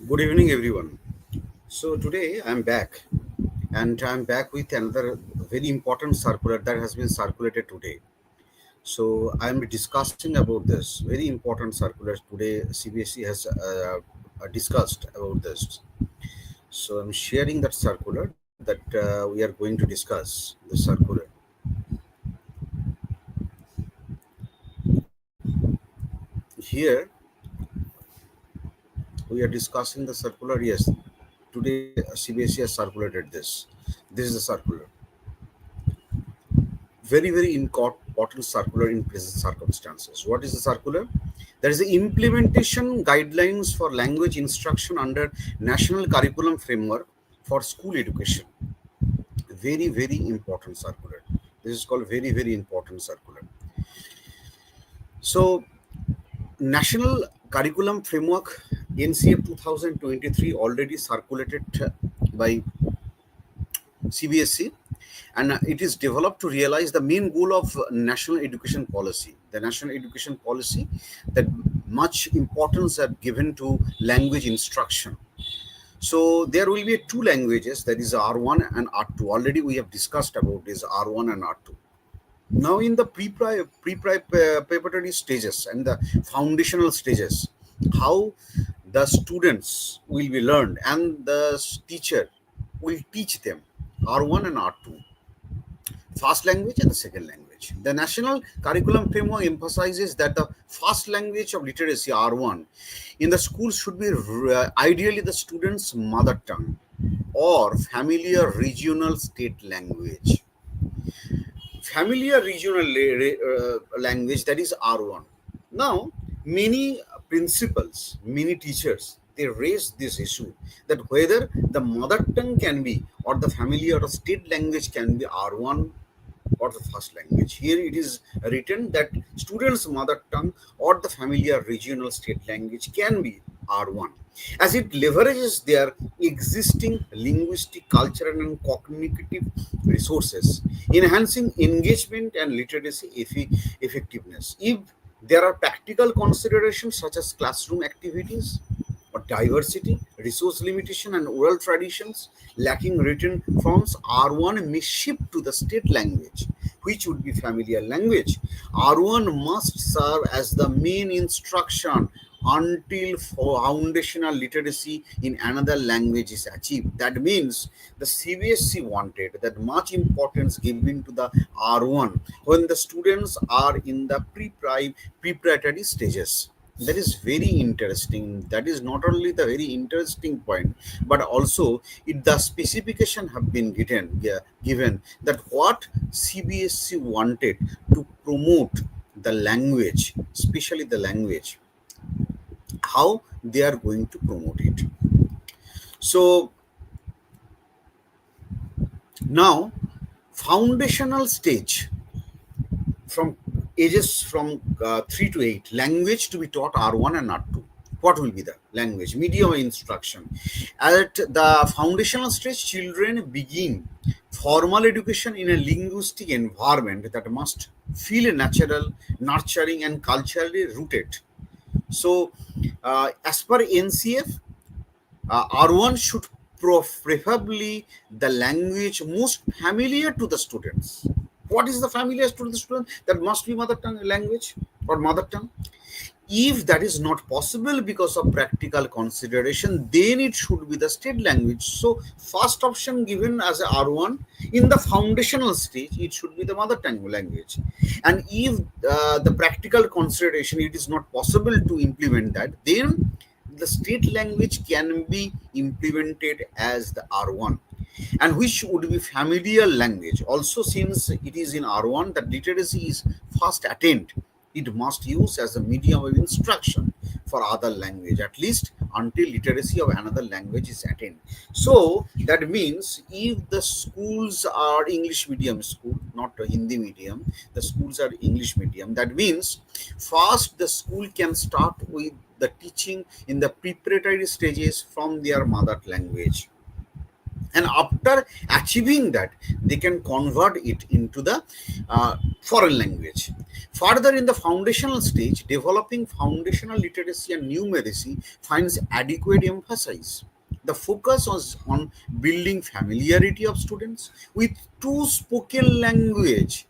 Good evening, everyone. So today I'm back, and I'm back with another very important circular that has been circulated today. So I'm discussing about this very important circular today. CBSE has discussed about this. So I'm sharing that circular that we are going to discuss the circular. Here we are discussing the circular. Yes, today CBSE has circulated this. This is the circular. Very important circular in present circumstances. What is the circular? There is the implementation guidelines for language instruction under National Curriculum Framework for School Education. Very important circular. This is called very important circular. So, National Curriculum Framework NCF 2023 already circulated by CBSE, and it is developed to realize the main goal of national education policy. The national education policy, that much importance are given to language instruction. So there will be two languages, that is R1 and R2. Already we have discussed about this R1 and R2. Now in the preparatory stages and the foundational stages, how the students will be learned and the teacher will teach them R1 and R2, first language and the second language. The National Curriculum Framework emphasizes that the first language of literacy, R1, in the schools should be ideally the student's mother tongue or familiar regional state language. Familiar regional language, that is R1. Now, many principals, many teachers, they raise this issue that whether the mother tongue can be or the familiar or state language can be R1 or the first language. Here it is written that students' mother tongue or the familiar regional state language can be R1, as it leverages their existing linguistic, cultural, and cognitive resources, enhancing engagement and literacy effectiveness. If there are practical considerations such as classroom activities or diversity, resource limitation, and oral traditions lacking written forms, R1 may shift to the state language, which would be familiar language. R1 must serve as the main instruction until foundational literacy in another language is achieved. That means the CBSE wanted that much importance given to the R1 when the students are in the preparatory stages. That is very interesting. That is not only the very interesting point, but also the specification have been given that what CBSE wanted to promote the language, especially the language, how they are going to promote it. So now, foundational stage, from ages from 3 to 8, language to be taught R1 and R2. What will be the language? Medium instruction. At the foundational stage, children begin formal education in a linguistic environment that must feel natural, nurturing, and culturally rooted. So, as per NCF, R1 should preferably the language most familiar to the students. What is the familiar to the student? That must be mother tongue language or mother tongue. If that is not possible because of practical consideration, then it should be the state language. So first option given as a R1 in the foundational stage, it should be the mother tongue language. And if the practical consideration, it is not possible to implement that, then the state language can be implemented as the R1, and which would be familiar language. Also, since it is in R1 that literacy is first attained, it must use as a medium of instruction for other language, at least until literacy of another language is attained. So that means if the schools are English medium school, not a Hindi medium, the schools are English medium, that means first the school can start with the teaching in the preparatory stages from their mother language. And after achieving that, they can convert it into the foreign language. Further, in the foundational stage, developing foundational literacy and numeracy finds adequate emphasis. The focus was on building familiarity of students with two spoken language,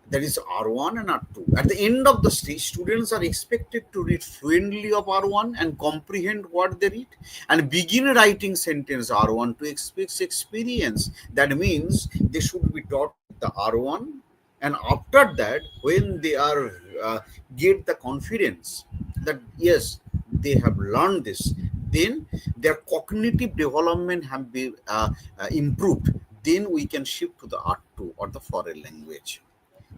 that is R1 and R2. At the end of the stage, students are expected to read fluently of R1 and comprehend what they read and begin writing sentence R1 to express experience. That means they should be taught the R1, and after that, when they are get the confidence that yes, they have learned this, then their cognitive development have been improved. Then we can shift to the R2 or the foreign language.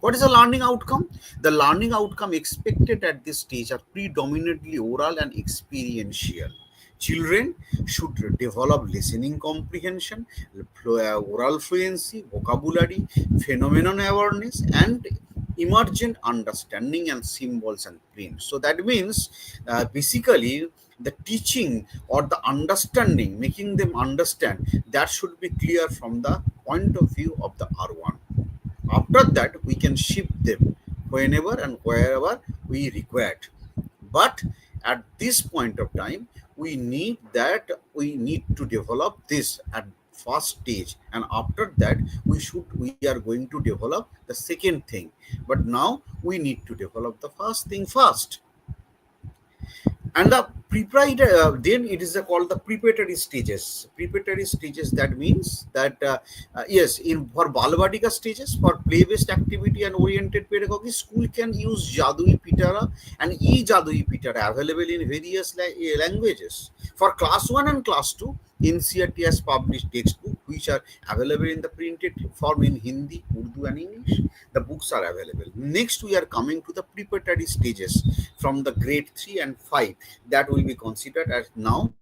What is the learning outcome? The learning outcome expected at this stage are predominantly oral and experiential. Children should develop listening comprehension, oral fluency, vocabulary, phenomenon awareness, and emergent understanding and symbols and print. So that means basically the teaching or the understanding, making them understand, that should be clear from the point of view of the R1. After that, we can shift them whenever and wherever we require. But at this point of time, we need to develop this at first stage, and after that we are going to develop the second thing. But now we need to develop the first thing first. And the preparatory then it is called the preparatory stages. That means that yes, in for balabadika stages, for play based activity and oriented pedagogy, school can use Jadui Pitara and Jadui Pitara available in various languages. For class 1 and class 2, NCERT has published textbook which are available in the printed form in Hindi, Urdu and English. The books are available. Next, we are coming to the preparatory stages from the grade 3 and 5, that will be considered as now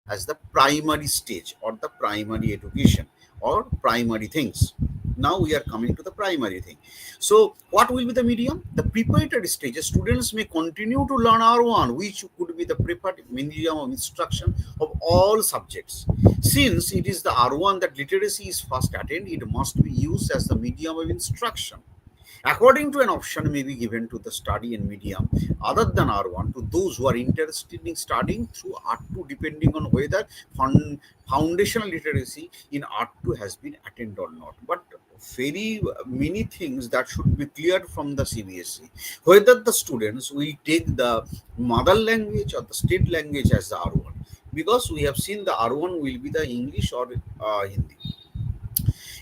as the primary stage or the primary education or primary things. Now we are coming to the primary thing. So what will be the medium? The preparatory stages, students may continue to learn R1, which could be the prepared medium of instruction of all subjects. Since it is the R1 that literacy is first attained, it must be used as the medium of instruction. According to an option may be given to the study in medium other than R1 to those who are interested in studying through R2, depending on whether foundational literacy in R2 has been attained or not. But very many things that should be cleared from the CBSE, whether the students will take the mother language or the state language as the R1, because we have seen the R1 will be the English or Hindi.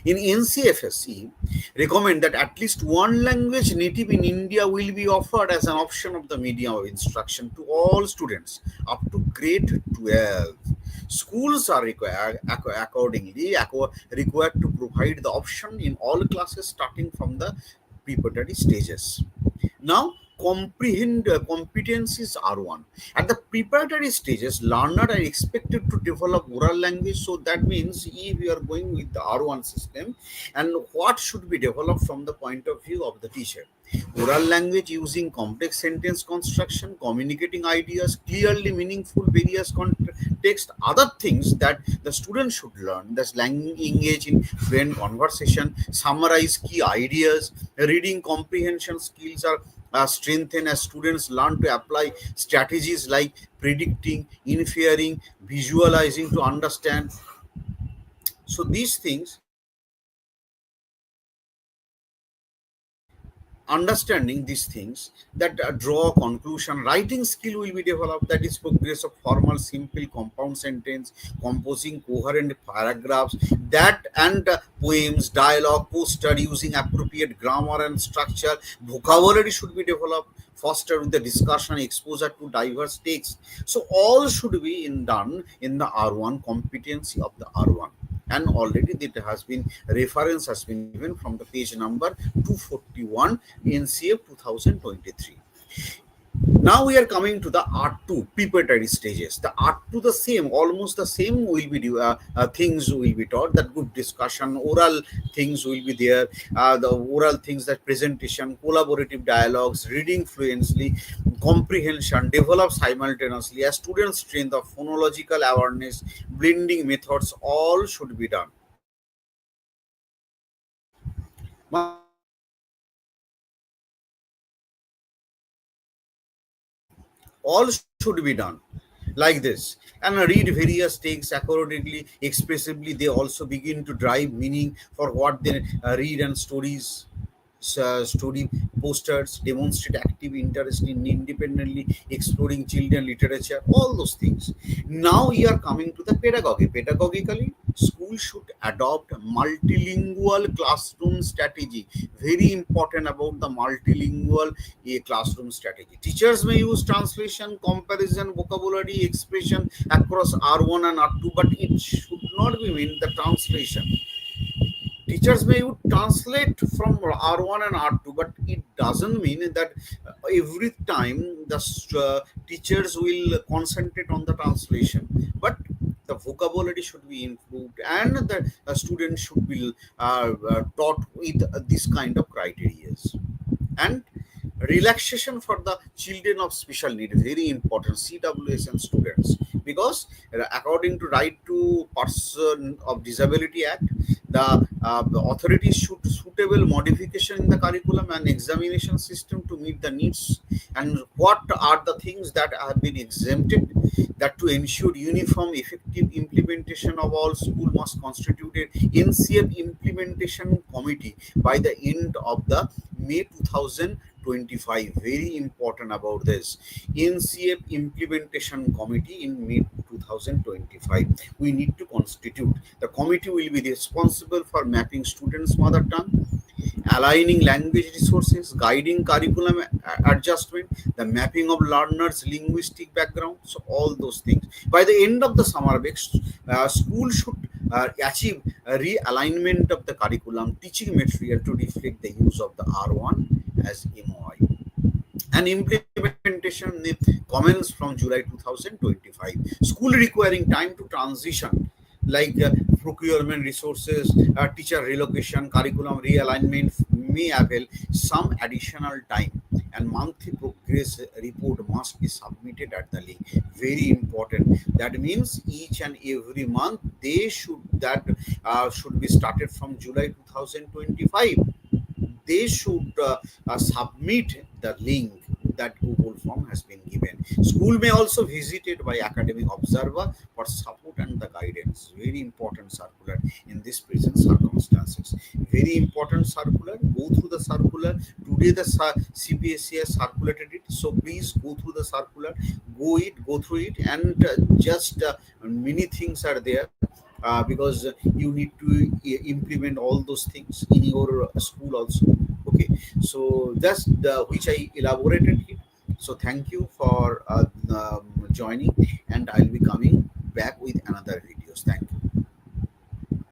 In NCFSE, recommend that at least one language native in India will be offered as an option of the medium of instruction to all students up to grade 12. Schools are accordingly required to provide the option in all classes starting from the preparatory stages. Now, competencies R1. At the preparatory stages, learners are expected to develop oral language. So that means if we are going with the R1 system, and what should be developed from the point of view of the teacher? Oral language using complex sentence construction, communicating ideas, clearly meaningful various context, other things that the student should learn. That's engage in fluent conversation, summarize key ideas, reading comprehension skills are strengthened as students learn to apply strategies like predicting, inferring, visualizing to understand. So these things, understanding these things that draw a conclusion, writing skill will be developed, that is progress of formal, simple, compound sentence, composing coherent paragraphs, that and poems, dialogue, poster using appropriate grammar and structure. Vocabulary should be developed, foster with the discussion, exposure to diverse texts. So all should be done in the R1, competency of the R1. And already that has been reference has been given from the page number 241 in CF 2023. Now we are coming to the R2 preparatory stages. The R2, the same, almost the same will be things will be taught. That group discussion, oral things will be there. The oral things, that presentation, collaborative dialogues, reading fluently, comprehension develop simultaneously. A student's strength of phonological awareness, blending methods, all should be done. All should be done like this, and read various texts accordingly expressively. They also begin to drive meaning for what they read, and story posters demonstrate active interest in independently exploring children literature, all those things. Now we are coming to the pedagogy. Pedagogically, school should adopt multilingual classroom strategy. Very important about the multilingual classroom strategy. Teachers may use translation, comparison, vocabulary, expression across R1 and R2, but it should not be mean the translation. Teachers may translate from R1 and R2, but it doesn't mean that every time the teachers will concentrate on the translation, but the vocabulary should be improved, and the students should be taught with this kind of criteria. And relaxation for the children of special need, very important, CWS and students, because according to Right to Person of Disability Act, the authorities should suitable modification in the curriculum and examination system to meet the needs. And what are the things that have been exempted? That to ensure uniform effective implementation of all, school must constitute a NCF implementation committee by the end of the May 2025. Very important about this NCF implementation committee in May 2025. We need to constitute. The committee will be responsible for mapping students' mother tongue, aligning language resources, guiding curriculum adjustment, the mapping of learners' linguistic background, so all those things. By the end of the summer break, school should achieve a realignment of the curriculum, teaching material to reflect the use of the R1 as MOI. And implementation commence from July 2025. School requiring time to transition, like procurement resources, teacher relocation, curriculum realignment may avail some additional time, and monthly progress report must be submitted at the link. Very important. That means each and every month they should be started from July 2025. They should submit the link that Google form has been given. School may also visited by academic observer for support and the guidance. Very important circular in this present circumstances. Very important circular. Go through the circular. Today the CBSE has circulated it. So please go through the circular. Go through it, and just many things are there. Because you need to implement all those things in your school also. Okay, so that's which I elaborated here. So thank you for joining, and I'll be coming